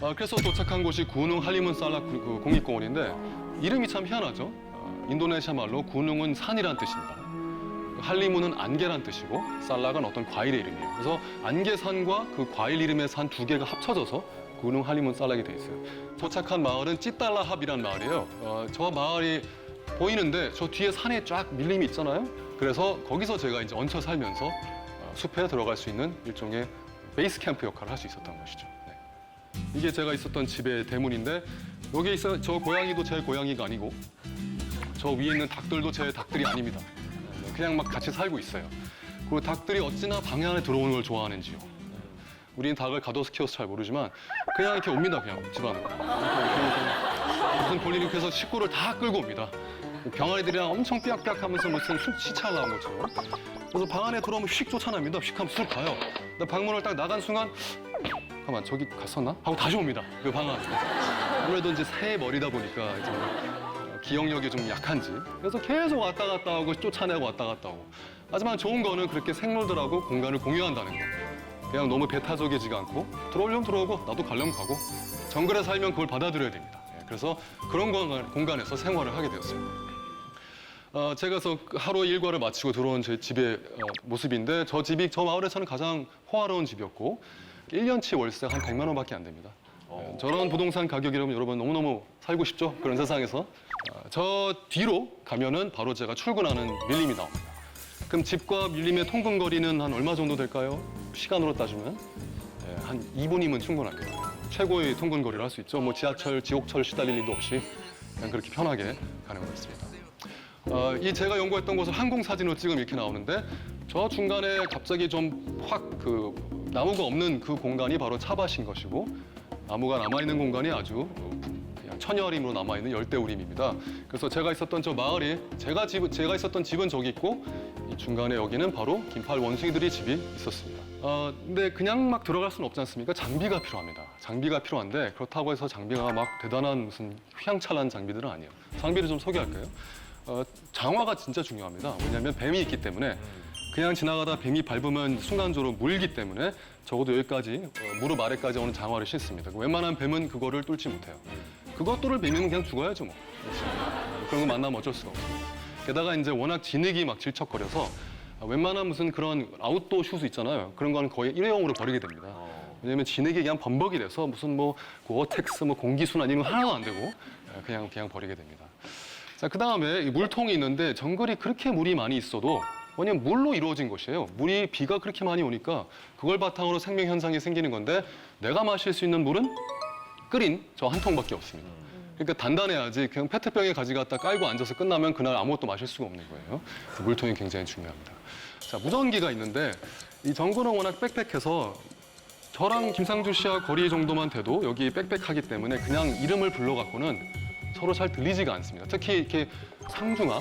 그래서 도착한 곳이 구누ung 할리문 살락 그 국립공원인데 이름이 참 희한하죠. 인도네시아 말로 구누ung은 산이란 뜻입니다. 할리문은 안개란 뜻이고 살락은 어떤 과일의 이름이에요. 그래서 안개산과 그 과일 이름의 산 두 개가 합쳐져서 구누ung 할리문 살락이 돼 있어요. 도착한 마을은 찌딸라합이란 마을이에요. 저 마을이 보이는데 저 뒤에 산에 쫙 밀림이 있잖아요. 그래서 거기서 제가 이제 얹혀 살면서 숲에 들어갈 수 있는 일종의 베이스 캠프 역할을 할 수 있었던 것이죠. 네. 이게 제가 있었던 집의 대문인데 여기 있어 저 고양이도 제 고양이가 아니고 저 위에 있는 닭들도 제 닭들이 아닙니다. 그냥 막 같이 살고 있어요. 그리고 닭들이 어찌나 방에 안에 들어오는 걸 좋아하는지요. 우리는 닭을 가둬서 키워서 잘 모르지만 그냥 이렇게 옵니다. 그냥 집 안으로. 무슨 볼일이 해서 식구를 다 끌고 옵니다. 병아리들이랑 엄청 삐약삐약하면서 무슨 시차 나온 것처럼. 그래서 방 안에 들어오면 휙 쫓아납니다. 휙 하면 쑥 가요. 근데 방문을 딱 나간 순간 잠깐만 저기 갔었나? 하고 다시 옵니다. 그 방 안에. 아무래도 이제 새 머리다 보니까 이제 기억력이 좀 약한지. 그래서 계속 왔다 갔다 하고 쫓아내고 왔다 갔다 하고. 하지만 좋은 거는 그렇게 생물들하고 공간을 공유한다는 거. 그냥 너무 배타적이지가 않고 들어오려면 들어오고 나도 가려면 가고 정글에 살면 그걸 받아들여야 됩니다. 그래서 그런 공간에서 생활을 하게 되었습니다. 제가 그래서 하루 일과를 마치고 들어온 제 집의 모습인데 저 집이 저 마을에서는 가장 호화로운 집이었고 1년치 월세가 한 100만 원밖에 안 됩니다. 저런 부동산 가격이라면 여러분 너무너무 살고 싶죠? 그런 세상에서. 저 뒤로 가면은 바로 제가 출근하는 밀림이 나옵니다. 그럼 집과 밀림의 통근 거리는 한 얼마 정도 될까요? 시간으로 따지면 한 2분이면 충분합니다. 최고의 통근 거리를 할 수 있죠. 뭐 지하철, 지옥철 시달릴 일도 없이 그냥 그렇게 편하게 가는 거 있습니다. 이 제가 연구했던 곳을 항공 사진으로 찍으면 이렇게 나오는데 저 중간에 갑자기 좀 확 그 나무가 없는 그 공간이 바로 차밭인 것이고 나무가 남아있는 공간이 아주 그냥 천여림으로 남아있는 열대우림입니다. 그래서 제가 있었던 저 마을이 제가 있었던 집은 저기 있고 이 중간에 여기는 바로 긴팔 원숭이들이 집이 있었습니다. 근데 그냥 막 들어갈 수는 없지 않습니까? 장비가 필요합니다. 장비가 필요한데 그렇다고 해서 장비가 막 대단한 무슨 휘황찬란한 장비들은 아니에요. 장비를 좀 소개할까요? 장화가 진짜 중요합니다. 왜냐하면 뱀이 있기 때문에 그냥 지나가다 뱀이 밟으면 순간적으로 물기 때문에 적어도 여기까지 무릎 아래까지 오는 장화를 신습니다. 웬만한 뱀은 그거를 뚫지 못해요. 그것들을 뱀이면 그냥 죽어야죠 뭐. 그런 거 만나면 어쩔 수가 없습니다. 게다가 이제 워낙 진흙이 막 질척거려서 웬만한 무슨 그런 아웃도어 슈즈 있잖아요. 그런 거는 거의 일회용으로 버리게 됩니다. 왜냐면 진흙이 그냥 범벅이 돼서 무슨 뭐 고어텍스, 뭐 공기순환 이런 거 하나도 안 되고 그냥 버리게 됩니다. 자, 그 다음에 물통이 있는데 정글이 그렇게 물이 많이 있어도 왜냐면 물로 이루어진 것이에요. 물이 비가 그렇게 많이 오니까 그걸 바탕으로 생명 현상이 생기는 건데 내가 마실 수 있는 물은 끓인 저 한 통밖에 없습니다. 그러니까 단단해야지 그냥 페트병에 가져갔다 깔고 앉아서 끝나면 그날 아무것도 마실 수가 없는 거예요. 물통이 굉장히 중요합니다. 자, 무전기가 있는데 이 정글은 워낙 빽빽해서 저랑 김상주 씨와 거리 정도만 돼도 여기 빽빽하기 때문에 그냥 이름을 불러갖고는 서로 잘 들리지가 않습니다. 특히 이렇게 상중하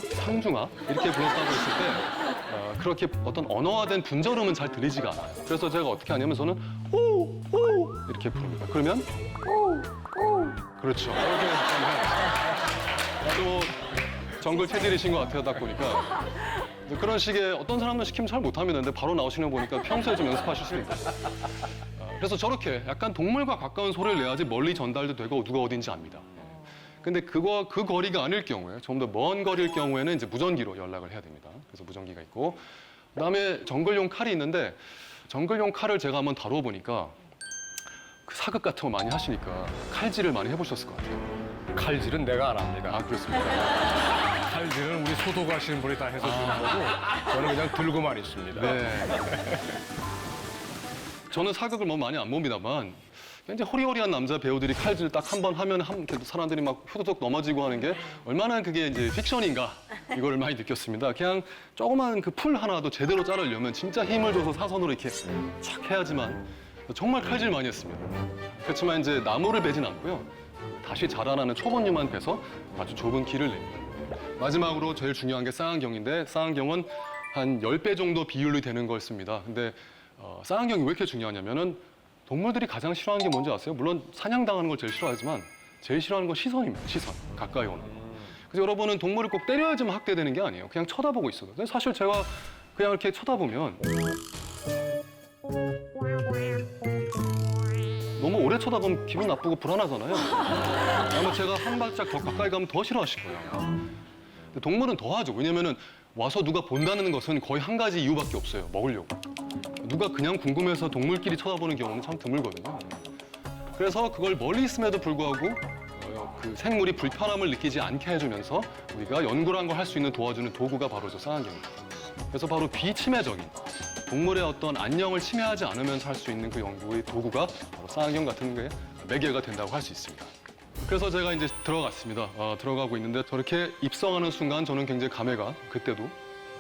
이렇게 불렀다고 했을 때 그렇게 어떤 언어화된 분절음은 잘 들리지가 않아요. 그래서 제가 어떻게 하냐면 저는 오 이렇게 부릅니다. 그러면 오 그렇죠. 이렇게 또 정글 체질이신 것 같아요. 딱 보니까 그런 식의 어떤 사람은 시키면 잘 못합니다. 근데 바로 나오시는 거 보니까 평소에 좀 연습하실 수 있어요. 그래서 저렇게 약간 동물과 가까운 소리를 내야지 멀리 전달도 되고 누가 어딘지 압니다. 근데 그 거리가 아닐 경우에 좀 더 먼 거리일 경우에는 이제 무전기로 연락을 해야 됩니다. 그래서 무전기가 있고 그다음에 정글용 칼이 있는데 정글용 칼을 제가 한번 다루어 보니까 그 사극 같은 거 많이 하시니까 칼질을 많이 해보셨을 것 같아요. 칼질은 내가 안 합니다. 아 그렇습니까? 칼질은 우리 소도가 하시는 분이 다 해서 주는 거고 저는 그냥 들고만 있습니다. 네. 저는 사극을 뭐 많이 안 봅니다만 이제 호리호리한 남자 배우들이 칼질 딱 한 번 하면 사람들이 막 휴도적 넘어지고 하는 게 얼마나 그게 이제 픽션인가 이걸 많이 느꼈습니다. 그냥 조그만 그 풀 하나도 제대로 자르려면 진짜 힘을 줘서 사선으로 이렇게 촥 해야지만 정말 칼질 많이 했습니다. 그렇지만 이제 나무를 베진 않고요. 다시 자라나는 초본류만 베서 아주 좁은 길을 냅니다. 마지막으로 제일 중요한 게 쌍안경인데 쌍안경은 한 10배 정도 비율이 되는 걸 씁니다. 근데 쌍안경이 왜 이렇게 중요하냐면은 동물들이 가장 싫어하는 게 뭔지 아세요? 물론 사냥당하는 걸 제일 싫어하지만 제일 싫어하는 건 시선입니다. 시선. 가까이 오는 거. 그래서 여러분은 동물을 꼭 때려야지만 학대되는 게 아니에요. 그냥 쳐다보고 있어요. 근데 사실 제가 그냥 이렇게 쳐다보면 너무 오래 쳐다보면 기분 나쁘고 불안하잖아요. 아마 제가 한 발짝 더 가까이 가면 더 싫어하실 거예요. 근데 동물은 더 하죠. 왜냐면은 와서 누가 본다는 것은 거의 한 가지 이유밖에 없어요. 먹으려고. 누가 그냥 궁금해서 동물끼리 쳐다보는 경우는 참 드물거든요. 그래서 그걸 멀리 있음에도 불구하고 그 생물이 불편함을 느끼지 않게 해주면서 우리가 연구란 걸 할 수 있는 도와주는 도구가 바로 저 쌍안경입니다. 그래서 바로 비침해적인 동물의 어떤 안녕을 침해하지 않으면서 할 수 있는 그 연구의 도구가 바로 쌍안경 같은 게 매개가 된다고 할 수 있습니다. 그래서 제가 이제 들어갔습니다. 들어가고 있는데 저렇게 입성하는 순간 저는 굉장히 감회가 그때도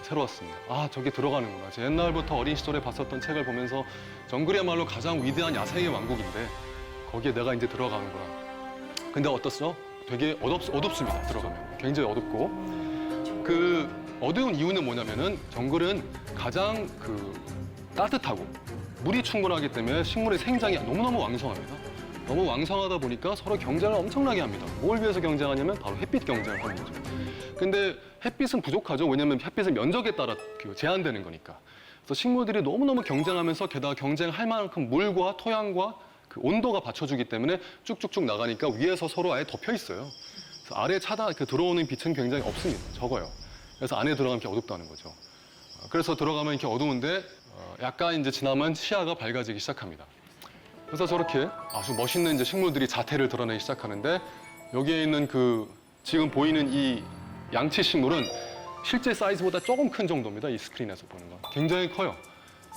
새로웠습니다. 아, 저기 들어가는구나. 제 옛날부터 어린 시절에 봤었던 책을 보면서 정글이야말로 가장 위대한 야생의 왕국인데 거기에 내가 이제 들어가는구나. 근데 어떻죠? 되게 어둡습니다. 들어가면 굉장히 어둡고 그 어두운 이유는 뭐냐면은 정글은 가장 따뜻하고 물이 충분하기 때문에 식물의 생장이 너무너무 왕성합니다. 너무 왕성하다 보니까 서로 경쟁을 엄청나게 합니다. 뭘 위해서 경쟁하냐면 바로 햇빛 경쟁을 하는 거죠. 근데 햇빛은 부족하죠. 왜냐하면 햇빛은 면적에 따라 제한되는 거니까. 그래서 식물들이 너무너무 경쟁하면서 게다가 경쟁할 만큼 물과 토양과 그 온도가 받쳐주기 때문에 쭉쭉쭉 나가니까 위에서 서로 아예 덮여 있어요. 그래서 아래 들어오는 빛은 굉장히 없습니다. 적어요. 그래서 안에 들어가면 이렇게 어둡다는 거죠. 그래서 들어가면 이렇게 어두운데 약간 이제 지나면 시야가 밝아지기 시작합니다. 그래서 저렇게 아주 멋있는 이제 식물들이 자태를 드러내기 시작하는데 여기에 있는 지금 보이는 이 양치 식물은 실제 사이즈보다 조금 큰 정도입니다. 이 스크린에서 보는 건 굉장히 커요.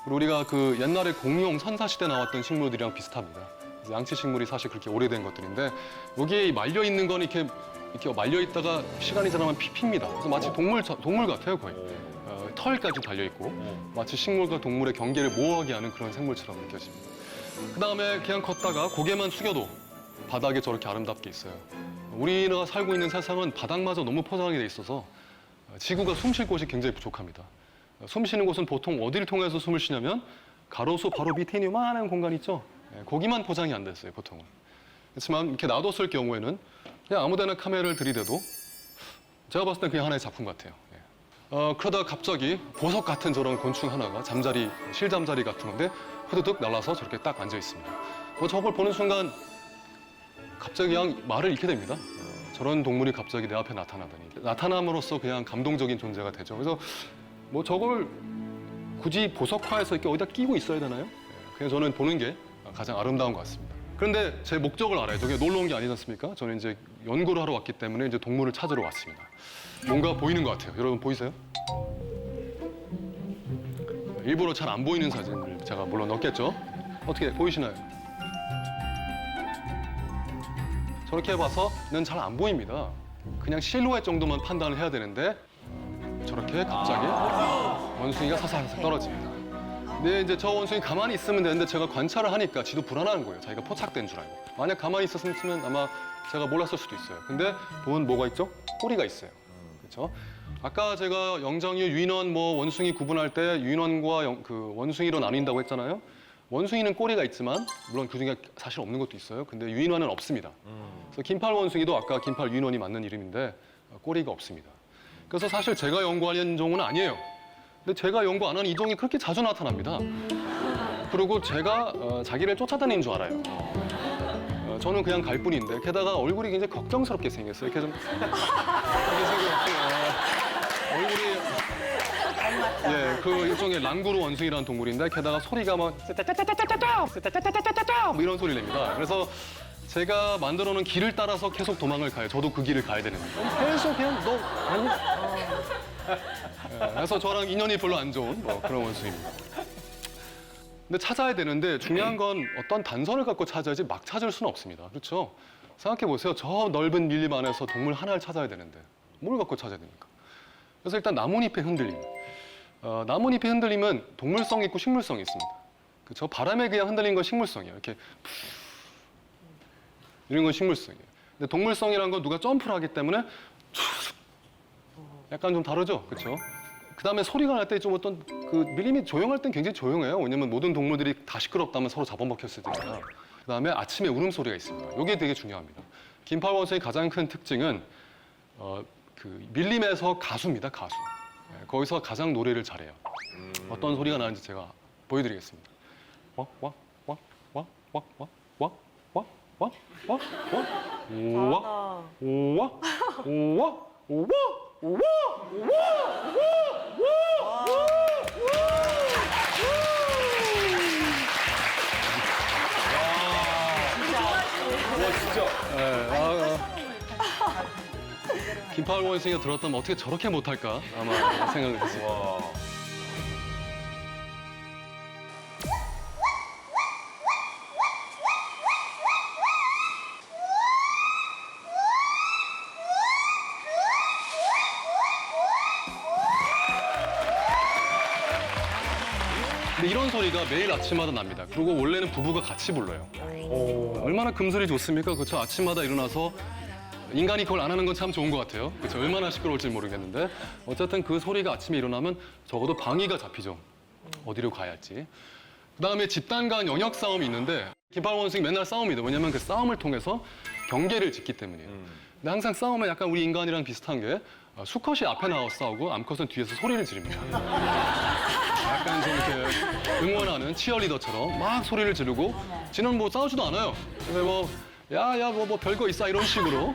그리고 우리가 옛날에 공룡 선사시대 나왔던 식물들이랑 비슷합니다. 그래서 양치 식물이 사실 그렇게 오래된 것들인데 여기에 말려 있는 건 이렇게 말려 있다가 시간이 지나면 핍니다. 그래서 마치 동물 같아요 거의. 털까지 달려 있고 마치 식물과 동물의 경계를 모호하게 하는 그런 생물처럼 느껴집니다. 그 다음에 그냥 걷다가 고개만 숙여도 바닥에 저렇게 아름답게 있어요. 우리가 살고 있는 세상은 바닥마저 너무 포장이 돼 있어서 지구가 숨 쉴 곳이 굉장히 부족합니다. 숨 쉬는 곳은 보통 어디를 통해서 숨을 쉬냐면 가로수 바로 밑에 있는 요만한 공간 있죠? 거기만 포장이 안 됐어요, 보통은. 그렇지만 이렇게 놔뒀을 경우에는 그냥 아무데나 카메라를 들이대도 제가 봤을 때 그냥 하나의 작품 같아요. 그러다가 갑자기 보석 같은 저런 곤충 하나가 실잠자리 같은 건데 후드득 날아서 저렇게 딱 앉아 있습니다. 저걸 보는 순간 갑자기 그냥 말을 잃게 됩니다. 저런 동물이 갑자기 내 앞에 나타나다니. 나타남으로써 그냥 감동적인 존재가 되죠. 그래서 저걸 굳이 보석화해서 이렇게 어디다 끼고 있어야 되나요? 그냥 저는 보는 게 가장 아름다운 것 같습니다. 그런데 제 목적을 알아요. 저게 놀러 온 게 아니지 않습니까? 저는 이제 연구를 하러 왔기 때문에 이제 동물을 찾으러 왔습니다. 뭔가 보이는 것 같아요. 여러분 보이세요? 일부러 잘 안 보이는 사진을 제가 물론 넣겠죠. 어떻게 보이시나요? 저렇게 봐서는 잘 안 보입니다. 그냥 실루엣 정도만 판단을 해야 되는데 저렇게 갑자기 원숭이가 사사삭 떨어집니다. 근데 이제 저 원숭이 가만히 있으면 되는데 제가 관찰을 하니까 지도 불안한 거예요. 자기가 포착된 줄 알고. 만약 가만히 있었으면 아마 제가 몰랐을 수도 있어요. 근데 보면 뭐가 있죠? 꼬리가 있어요. 그렇죠? 아까 제가 영장류, 유인원, 원숭이 구분할 때 유인원과 원숭이로 나뉜다고 했잖아요. 원숭이는 꼬리가 있지만 물론 그중에 사실 없는 것도 있어요. 근데 유인원은 없습니다. 그래서 긴팔 원숭이도 아까 긴팔 유인원이 맞는 이름인데 꼬리가 없습니다. 그래서 사실 제가 연구하는 종은 아니에요. 근데 제가 연구 안 하는 이 종이 그렇게 자주 나타납니다. 그리고 제가 자기를 쫓아다니는 줄 알아요. 저는 그냥 갈 뿐인데 게다가 얼굴이 굉장히 걱정스럽게 생겼어요. 이렇게 좀 이렇게 생겨갖고 얼굴이 일종의 랑구르 원숭이라는 동물인데 게다가 소리가 뭐 이런 소리를 냅니다. 그래서 제가 만들어 놓은 길을 따라서 계속 도망을 가요. 저도 그 길을 가야 되는데 계속 그냥 그래서 저랑 인연이 별로 안 좋은 그런 원숭이입니다. 근데 찾아야 되는데 중요한 건 어떤 단서를 갖고 찾아야지 막 찾을 수는 없습니다. 그렇죠? 생각해 보세요. 저 넓은 밀림 안에서 동물 하나를 찾아야 되는데 뭘 갖고 찾아야 됩니까? 그래서 일단 나뭇잎의 흔들림. 나뭇잎의 흔들림은 동물성이 있고 식물성이 있습니다. 그렇죠? 바람에 그냥 흔들린 건 식물성이에요. 이렇게 이런 건 식물성이에요. 근데 동물성이라는 건 누가 점프를 하기 때문에 약간 좀 다르죠? 그렇죠? 그다음에 소리가 날 때 좀 어떤 밀림이 조용할 땐 굉장히 조용해요. 왜냐면 모든 동물들이 다 시끄럽다면 서로 잡아먹혔을 테니까. 그다음에 아침에 울음소리가 있습니다. 이게 되게 중요합니다. 긴팔 원숭이의 가장 큰 특징은 밀림에서 가수입니다. 가수. 거기서 가장 노래를 잘해요. 어떤 소리가 나는지 제가 보여드리겠습니다. 와, 와, 와, 와, 와, 와, 와, 와, 와? 와? 와? 오와? 오와? 오와? 오와? 오와? 김파월 원숭이가 들었다면 어떻게 저렇게 못할까 아마 생각을 했어요. 근데 이런 소리가 매일 아침마다 납니다. 그리고 원래는 부부가 같이 불러요. 얼마나 금슬이 좋습니까? 그렇죠? 아침마다 일어나서 인간이 그걸 안 하는 건 참 좋은 것 같아요. 그렇죠? 얼마나 시끄러울지 모르겠는데 어쨌든 그 소리가 아침에 일어나면 적어도 방위가 잡히죠. 어디로 가야 할지. 그다음에 집단 간 영역 싸움이 있는데 김파월 원숭이 맨날 싸웁니다. 왜냐면 그 싸움을 통해서 경계를 짓기 때문이에요. 근데 항상 싸움은 약간 우리 인간이랑 비슷한 게 수컷이 앞에 나와서 싸우고 암컷은 뒤에서 소리를 지릅니다. 약간 좀 이렇게 응원하는 치어리더처럼 막 소리를 지르고 지는 뭐 싸우지도 않아요. 근데 뭐 야야 뭐 별거 있어 이런 식으로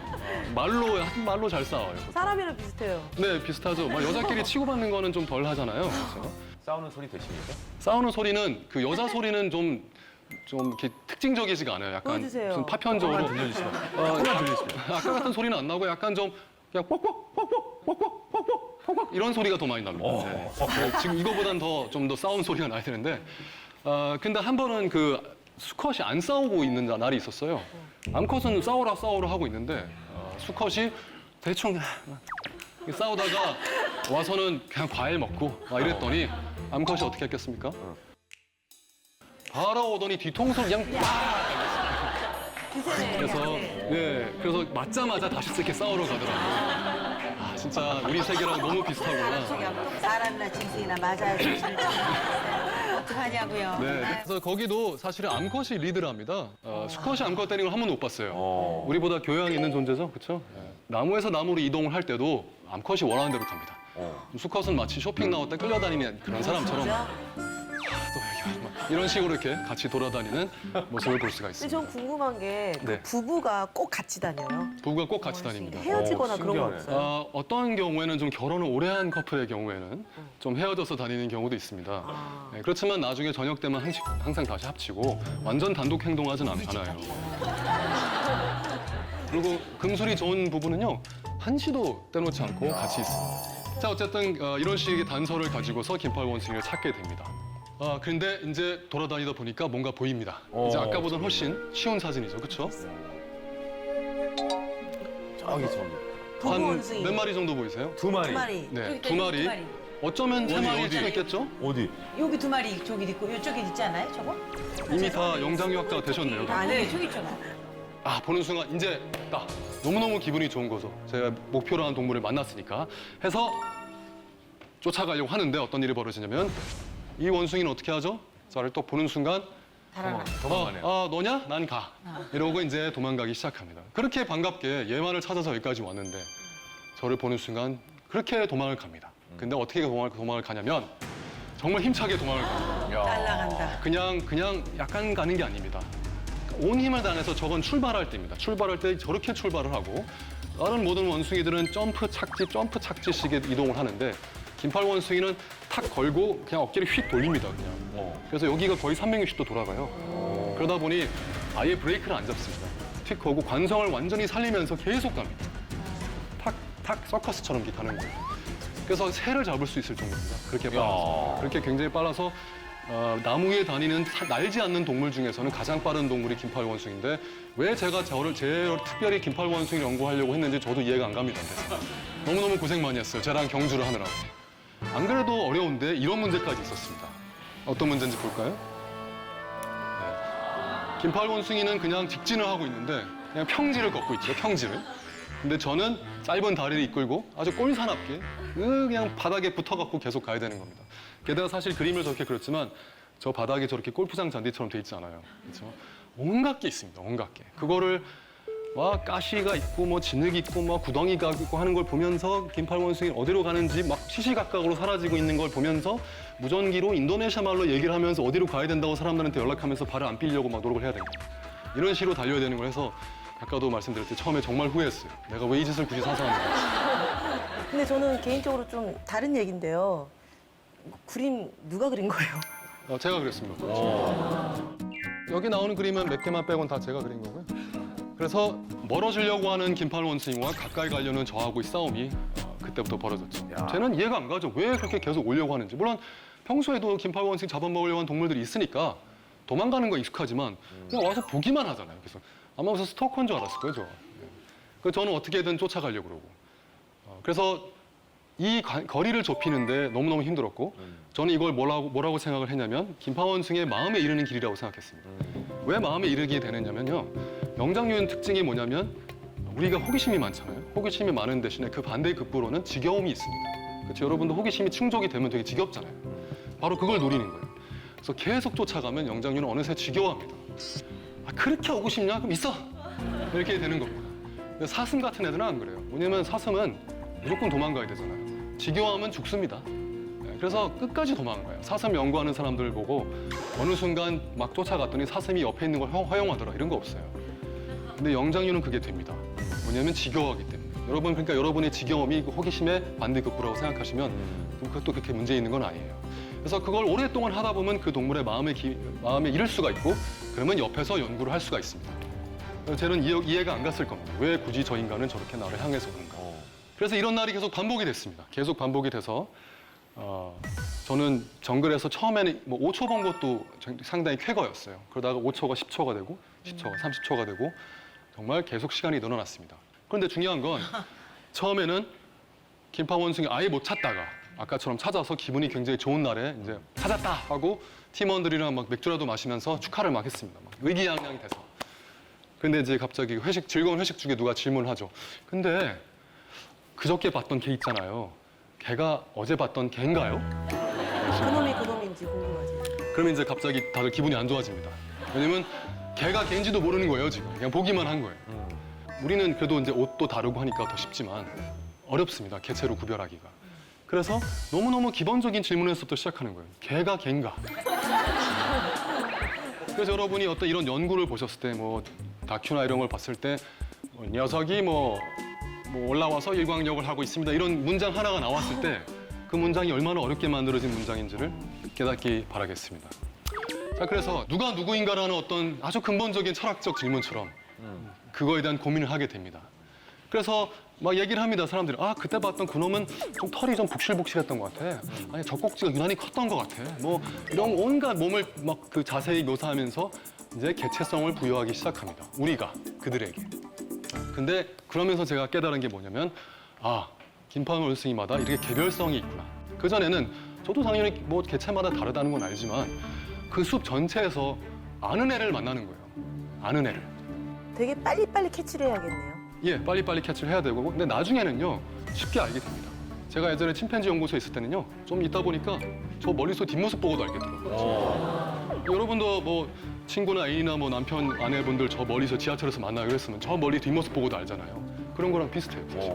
말로 잘 싸워요. 사람이랑 비슷해요. 네 비슷하죠. 막 여자끼리 치고받는 거는 좀 덜 하잖아요. 그렇죠? 싸우는 소리 되십니까? 싸우는 소리는 그 여자 소리는 좀 이렇게 특징적이지가 않아요. 약간 보여주세요. 무슨 파편적으로 들려주시면. 조금만 들리시면. 아까 같은 소리는 안 나고 약간 좀 그냥 뻑뻑 이런 소리가 더 많이 납니다. 네. 지금 이거보단 좀 더 싸움 소리가 나야 되는데 근데 한 번은 그 수컷이 안 싸우고 있는 날이 있었어요. 암컷은 싸우라 하고 있는데 수컷이 대충 싸우다가 와서는 그냥 과일 먹고 막 이랬더니 암컷이 어떻게 했겠습니까? 바라오더니 뒤통수를 그냥 그래서 맞자마자 다시 이렇게 싸우러 가더라고요. 진짜 우리 세계랑 너무 비슷하구나. 사람이나 짐승이나 맞아야 정신을 어떡하냐고요. 네, 그래서 거기도 사실은 암컷이 리드를 합니다. 수컷이 암컷 때리는 걸 한 번도 못 봤어요. 우리보다 교양이 있는 존재죠, 그렇죠? 나무에서 나무로 이동을 할 때도 암컷이 원하는 대로 갑니다. 수컷은 마치 쇼핑 나올 때 끌려다니는 그런 사람처럼 또 여기 막 이런 식으로 이렇게 같이 돌아다니는 모습을 볼 수가 근데 있습니다. 전 궁금한 게 네. 부부가 꼭 같이 다녀요. 부부가 꼭 같이 다닙니다. 헤어지거나 그런 거 신기하네. 없어요? 어떤 경우에는 좀 결혼을 오래 한 커플의 경우에는 좀 헤어져서 다니는 경우도 있습니다. 네, 그렇지만 나중에 저녁 때만 항상 다시 합치고 완전 단독 행동하진 않아요. 그리고 금술이 좋은 부부는요, 한시도 떼놓지 않고 같이 있습니다. 자, 어쨌든 이런 식의 단서를 가지고서 김파월 원숭이를 찾게 됩니다. 그런데 이제 돌아다니다 보니까 뭔가 보입니다. 이제 아까보다는 훨씬 쉬운 사진이죠, 그렇죠? 저기 부부 한 원숭이. 몇 마리 정도 보이세요? 두 마리. 두 마리. 네, 그러니까 두 여기 마리. 어쩌면 세 마리일 수도 있겠죠? 어디? 여기 두 마리 저기 있고 이쪽에 있지 않아요? 저거? 이미 다 영장류학자가 되셨네요. 아니 저기 있잖아. 보는 순간 이제 딱 너무너무 기분이 좋은 거죠. 제가 목표로 한 동물을 만났으니까 해서 쫓아가려고 하는데 어떤 일이 벌어지냐면 이 원숭이는 어떻게 하죠? 저를 또 보는 순간 달아나. 도망가네요. 너냐? 난 가. 이러고 이제 도망가기 시작합니다. 그렇게 반갑게 얘만을 찾아서 여기까지 왔는데 저를 보는 순간 그렇게 도망을 갑니다. 근데 어떻게 도망을 가냐면 정말 힘차게 도망을 갑니다. 날라간다. 그냥 약간 가는 게 아닙니다. 온 힘을 다해서 저건 출발할 때입니다. 출발할 때 저렇게 출발을 하고 다른 모든 원숭이들은 점프 착지식의 이동을 하는데 김파월 원숭이는 탁 걸고 그냥 어깨를 휙 돌립니다. 그냥. 그래서 여기가 거의 360도 돌아가요. 그러다 보니 아예 브레이크를 안 잡습니다. 틱 하고 관성을 완전히 살리면서 계속 갑니다. 탁 서커스처럼 이렇게 가는 거예요. 그래서 새를 잡을 수 있을 정도입니다. 그렇게 빨라서. 그렇게 굉장히 빨라서 나무 위에 다니는 날지 않는 동물 중에서는 가장 빠른 동물이 김파월 원숭이인데 왜 제가 특별히 김파월 원숭이를 연구하려고 했는지 저도 이해가 안 갑니다. 너무너무 고생 많이 했어요. 쟤랑 경주를 하느라고. 안 그래도 어려운데 이런 문제까지 있었습니다. 어떤 문제인지 볼까요? 네. 김파월 원숭이는 그냥 직진을 하고 있는데 그냥 평지를 걷고 있죠, 평지를. 근데 저는 짧은 다리를 이끌고 아주 꼴사납게 그냥 바닥에 붙어갖고 계속 가야 되는 겁니다. 게다가 사실 그림을 저렇게 그렸지만 저 바닥에 저렇게 골프장 잔디처럼 돼 있지 않아요. 그렇죠? 온갖 게 있습니다. 온갖 게. 그거를 막 가시가 있고 뭐 진흙 있고 뭐 구덩이가 있고 하는 걸 보면서 김파월 원숭이 어디로 가는지 막 시시각각으로 사라지고 있는 걸 보면서 무전기로 인도네시아 말로 얘기를 하면서 어디로 가야 된다고 사람들한테 연락하면서 발을 안 삘려고 막 노력을 해야 됩니다. 이런 식으로 달려야 되는 걸 해서 아까도 말씀드렸듯이 처음에 정말 후회했어요. 내가 왜 이 짓을 굳이 사서 하는 거지? 근데 저는 개인적으로 좀 다른 얘기인데요. 그림 누가 그린 거예요? 제가 그랬습니다. 여기 나오는 그림은 몇 개만 빼곤 다 제가 그린 거고요. 그래서 멀어지려고 하는 김팔 원숭이와 가까이 가려는 저하고의 싸움이 그때부터 벌어졌죠. 쟤는 이해가 안 가죠. 왜 그렇게 계속 오려고 하는지. 물론 평소에도 김팔 원숭이 잡아먹으려고 하는 동물들이 있으니까 도망가는 거 익숙하지만 그냥 와서 보기만 하잖아요. 그래서 아마 무슨 스토커인 줄 알았을 거예요. 그래서 저는 어떻게든 쫓아가려고 그러고. 그래서 이 거리를 좁히는데 너무너무 힘들었고 저는 이걸 뭐라고 생각을 했냐면 김파원숭이의 마음에 이르는 길이라고 생각했습니다. 왜 마음에 이르게 되느냐면요. 영장류의 특징이 뭐냐면 우리가 호기심이 많잖아요. 호기심이 많은 대신에 그 반대의 극부로는 지겨움이 있습니다. 그렇죠? 여러분도 호기심이 충족이 되면 되게 지겹잖아요. 바로 그걸 노리는 거예요. 그래서 계속 쫓아가면 영장류는 어느새 지겨워합니다. 그렇게 오고 싶냐? 그럼 있어! 이렇게 되는 겁니다. 근데 사슴 같은 애들은 안 그래요. 왜냐면 사슴은 무조건 도망가야 되잖아요. 지겨워하면 죽습니다. 그래서 끝까지 도망가요. 사슴 연구하는 사람들 보고 어느 순간 막 쫓아갔더니 사슴이 옆에 있는 걸 허용하더라. 이런 거 없어요. 근데 영장류는 그게 됩니다. 뭐냐면 지겨워하기 때문에. 여러분, 그러니까 여러분의 지겨움이 그 호기심의 반대급부라고 생각하시면 그것도 그렇게 문제 있는 건 아니에요. 그래서 그걸 오랫동안 하다 보면 그 동물의 마음에 이를 수가 있고 그러면 옆에서 연구를 할 수가 있습니다. 저는 이해가 안 갔을 겁니다. 왜 굳이 저 인간은 저렇게 나를 향해서 오는가. 그래서 이런 날이 계속 반복이 됐습니다. 계속 반복이 돼서 저는 정글에서 처음에는 뭐 5초 본 것도 상당히 쾌거였어요. 그러다가 5초가 10초가 되고 10초가 30초가 되고 정말 계속 시간이 늘어났습니다. 그런데 중요한 건 처음에는 김파원숭이 아예 못 찾다가 아까처럼 찾아서 기분이 굉장히 좋은 날에 이제 찾았다 하고 팀원들이랑 막 맥주라도 마시면서 축하를 막 했습니다. 막 의기양양이 돼서. 근데 이제 갑자기 즐거운 회식 중에 누가 질문을 하죠. 근데 그저께 봤던 걔 있잖아요. 걔가 어제 봤던 걔인가요? 그놈인지 궁금하지. 그러면 이제 갑자기 다들 기분이 안 좋아집니다. 왜냐면 걔가 걔인지도 모르는 거예요, 지금. 그냥 보기만 한 거예요. 우리는 그래도 이제 옷도 다르고 하니까 더 쉽지만 어렵습니다, 개체로 구별하기가. 그래서 너무너무 기본적인 질문에서부터 시작하는 거예요. 걔가 걔인가? 그래서 여러분이 어떤 이런 연구를 보셨을 때, 뭐 다큐나 이런 걸 봤을 때 녀석이 뭐 올라와서 일광욕을 하고 있습니다. 이런 문장 하나가 나왔을 때 그 문장이 얼마나 어렵게 만들어진 문장인지를 깨닫기 바라겠습니다. 자, 그래서 누가 누구인가라는 어떤 아주 근본적인 철학적 질문처럼 그거에 대한 고민을 하게 됩니다. 그래서 막 얘기를 합니다, 사람들이. 아, 그때 봤던 그놈은 좀 털이 좀 북실북실했던 것 같아. 아니, 젖꼭지가 유난히 컸던 것 같아. 뭐 이런 온갖 몸을 막 그 자세히 묘사하면서 이제 개체성을 부여하기 시작합니다. 우리가 그들에게. 근데 그러면서 제가 깨달은 게 뭐냐면 김파원 원숭이마다 이렇게 개별성이 있구나. 그전에는 저도 당연히 뭐 개체마다 다르다는 건 알지만 그 숲 전체에서 아는 애를 만나는 거예요. 아는 애를. 되게 빨리빨리 캐치를 해야겠네요. 예, 빨리빨리 캐치를 해야 되고 근데 나중에는요 쉽게 알게 됩니다. 제가 예전에 침팬지 연구소에 있을 때는요 좀 있다 보니까 저 멀리서 뒷모습 보고도 알겠더라고요. 여러분도 뭐 친구나 애인이나 뭐 남편, 아내분들 저 멀리서 지하철에서 만나요 그랬으면 저 멀리 뒷모습 보고도 알잖아요. 그런 거랑 비슷해요, 사실.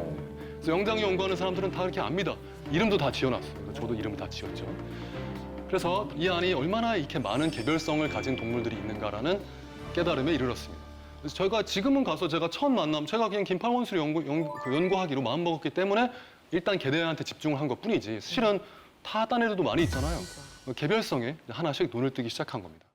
그래서 영장류 연구하는 사람들은 다 이렇게 압니다. 이름도 다 지어놨어요. 저도 이름을 다 지었죠. 그래서 이 안에 얼마나 이렇게 많은 개별성을 가진 동물들이 있는가라는 깨달음에 이르렀습니다. 그래서 저희가 지금은 가서 제가 첫 만남, 제가 그냥 김팔원숭이 연구하기로 마음먹었기 때문에 일단 걔네한테 집중을 한 것뿐이지 실은 다 딴 애들도 많이 있잖아요. 개별성에 하나씩 눈을 뜨기 시작한 겁니다.